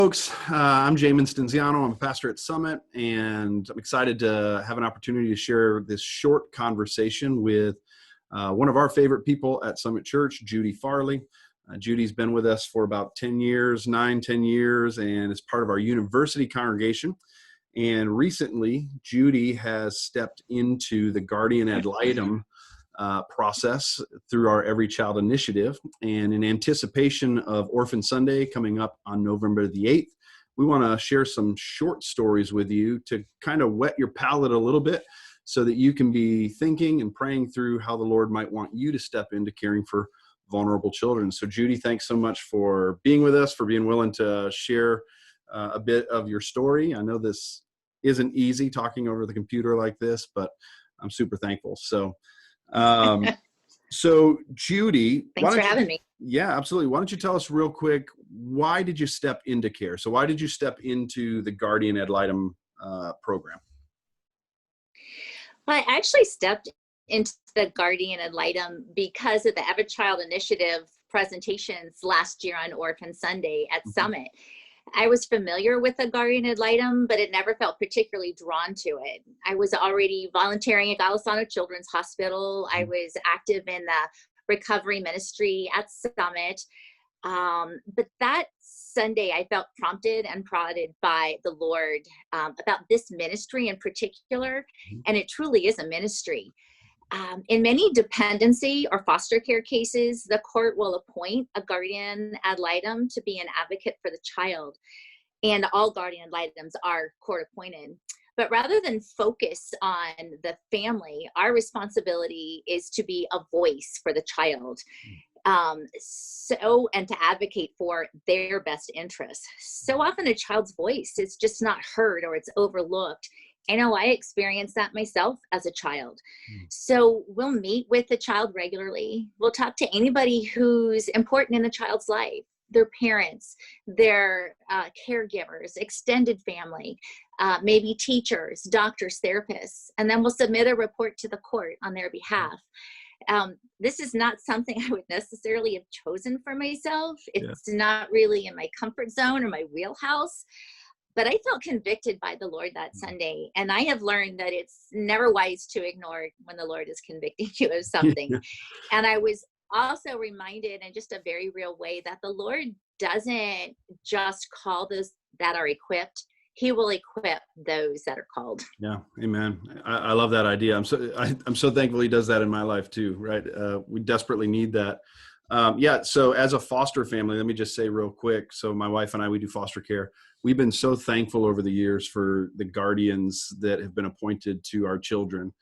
Folks, I'm Jamin Stenziano. I'm a pastor at Summit, and I'm excited to have an opportunity to share this short conversation with one of our favorite people at Summit Church, Judi Farley. Judi's been with us for about 10 years, 10 years, and is part of our university congregation. And recently, Judi has stepped into the Guardian Ad Litem process through our Every Child initiative. And in anticipation of Orphan Sunday coming up on November the 8th, we want to share some short stories with you to kind of whet your palate a little bit so that you can be thinking and praying through how the Lord might want you to step into caring for vulnerable children. So Judi, thanks so much for being with us, for being willing to share a bit of your story. I know this isn't easy talking over the computer like this, but I'm super thankful. So Judi, thanks for having me. Yeah, absolutely. Why don't you tell us real quick, why did you step into care? So why did you step into the Guardian Ad Litem program? Well, I actually stepped into the Guardian Ad Litem because of the Every Child initiative presentations last year on Orphan Sunday at Summit. I was familiar with the Guardian Ad Litem, but it never felt particularly drawn to it. I was already volunteering at Golisano Children's Hospital. I was active in the recovery ministry at Summit. But that Sunday, I felt prompted and prodded by the Lord about this ministry in particular, and it truly is a ministry. In many dependency or foster care cases, the court will appoint a guardian ad litem to be an advocate for the child. And all guardian ad litems are court appointed. But rather than focus on the family, our responsibility is to be a voice for the child. And to advocate for their best interests. So often a child's voice is just not heard or it's overlooked. I know I experienced that myself as a child. So we'll meet with the child regularly. We'll talk to anybody who's important in the child's life, their parents, their caregivers, extended family, maybe teachers, doctors, therapists, and then we'll submit a report to the court on their behalf. This is not something I would necessarily have chosen for myself. It's not really in my comfort zone or my wheelhouse. But I felt convicted by the Lord that Sunday. And I have learned that it's never wise to ignore when the Lord is convicting you of something. And I was also reminded in just a very real way that the Lord doesn't just call those that are equipped. He will equip those that are called. Yeah, amen. I love that idea. I'm so thankful he does that in my life too, right? We desperately need that. So as a foster family, let me just say real quick. So my wife and I, we do foster care. We've been so thankful over the years for the guardians that have been appointed to our children,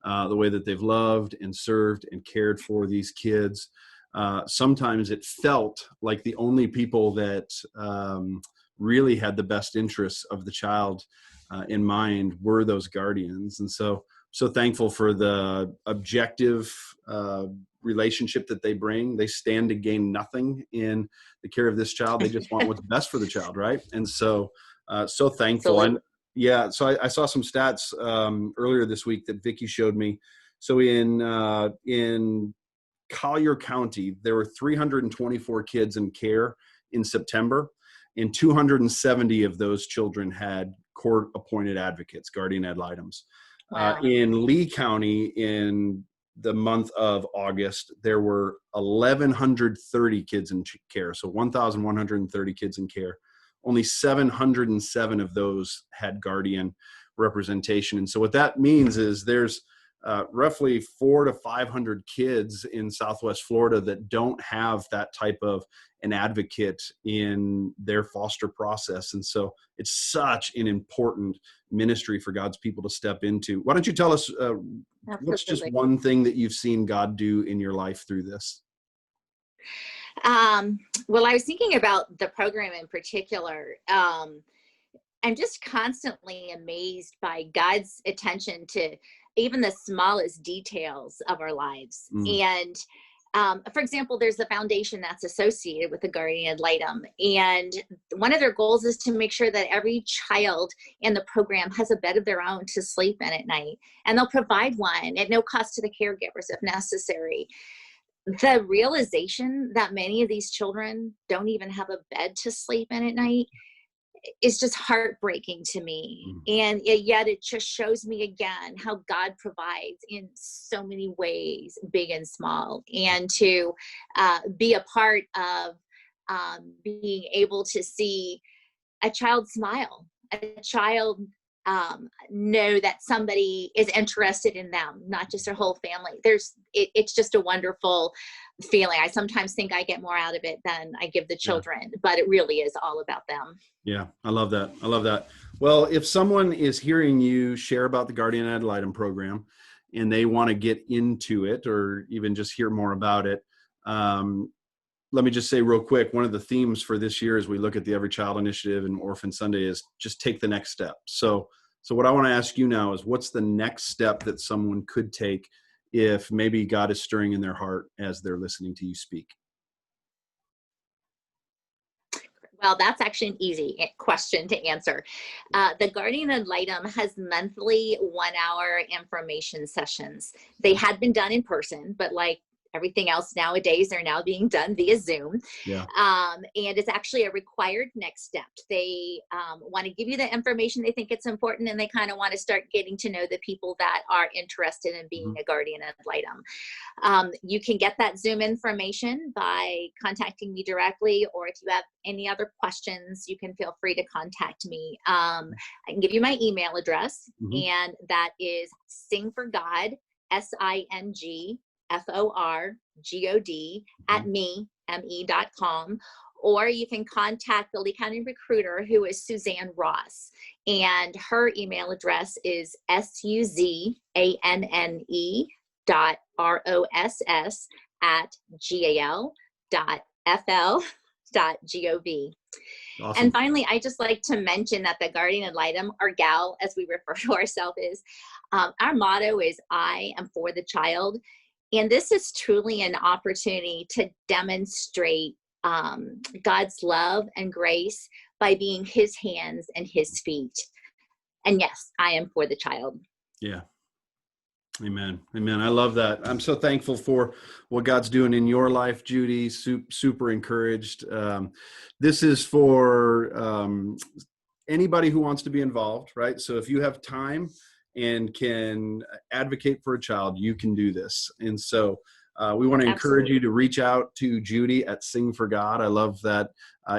the way that they've loved and served and cared for these kids. Sometimes it felt like the only people that really had the best interests of the child in mind were those guardians. And so thankful for the objective relationship that they bring. They stand to gain nothing in the care of this child. They just want what's best for the child, right? And so thankful. And so I saw some stats earlier this week that Vicki showed me. So in Collier County, there were 324 kids in care in September, and 270 of those children had court-appointed advocates, guardian ad litems. Wow. In Lee County, in the month of August, there were 1,130 kids in care. So 1,130 kids in care. Only 707 of those had guardian representation. And so what that means is there's roughly 400 to 500 kids in Southwest Florida that don't have that type of an advocate in their foster process. And so it's such an important ministry for God's people to step into. Why don't you tell us what's just one thing that you've seen God do in your life through this? Well, I was thinking about the program in particular. I'm just constantly amazed by God's attention to even the smallest details of our lives. And for example, there's a foundation that's associated with the Guardian Ad Litem. And one of their goals is to make sure that every child in the program has a bed of their own to sleep in at night. And they'll provide one at no cost to the caregivers if necessary. The realization that many of these children don't even have a bed to sleep in at night is just heartbreaking to me. Mm. And yet it just shows me again how God provides in so many ways, big and small. And to be a part of being able to see a child smile, a child know that somebody is interested in them, not just their whole family. It's just a wonderful feeling. I sometimes think I get more out of it than I give the children, but it really is all about them. Yeah, I love that. I love that. Well, if someone is hearing you share about the Guardian Ad Litem program and they want to get into it or even just hear more about it, let me just say real quick, one of the themes for this year as we look at the Every Child Initiative and Orphan Sunday is just take the next step. So what I want to ask you now is, what's the next step that someone could take if maybe God is stirring in their heart as they're listening to you speak? Well, that's actually an easy question to answer. The Guardian Ad Litem has monthly 1-hour information sessions. They had been done in person, but like everything else nowadays, they're now being done via Zoom. Yeah. And it's actually a required next step. They want to give you the information they think it's important, and they kind of want to start getting to know the people that are interested in being a Guardian Ad Litem. You can get that Zoom information by contacting me directly, or if you have any other questions, you can feel free to contact me. I can give you my email address, and that is singforgod, SINGFORGOD @me.com. Or you can contact the Lee County recruiter, who is Suzanne Ross, and her email address is SUZANNE.ROSS@GAL.FL.gov. Awesome. And finally, I just like to mention that the Guardian Ad Litem, or GAL as we refer to ourselves, is our motto is I am for the child. And this is truly an opportunity to demonstrate God's love and grace by being his hands and his feet. And yes, I am for the child. Yeah. Amen. Amen. I love that. I'm so thankful for what God's doing in your life, Judi. Super encouraged. This is for anybody who wants to be involved, right? So if you have time and can advocate for a child, you can do this. And so we want to encourage you to reach out to Judi at Sing for God. I love that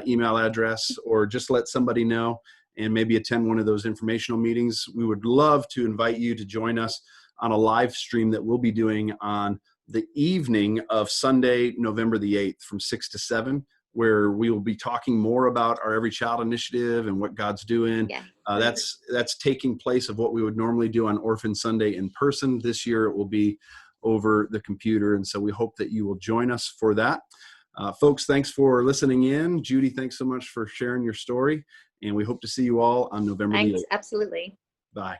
email address, or just let somebody know and maybe attend one of those informational meetings. We would love to invite you to join us on a live stream that we'll be doing on the evening of Sunday, November the 8th from 6 to 7, where we will be talking more about our Every Child Initiative and what God's doing. Yeah. That's taking place of what we would normally do on Orphan Sunday in person. This year it will be over the computer. And so we hope that you will join us for that. Folks, thanks for listening in. Judi, thanks so much for sharing your story. And we hope to see you all on November the 8th. Absolutely. Bye.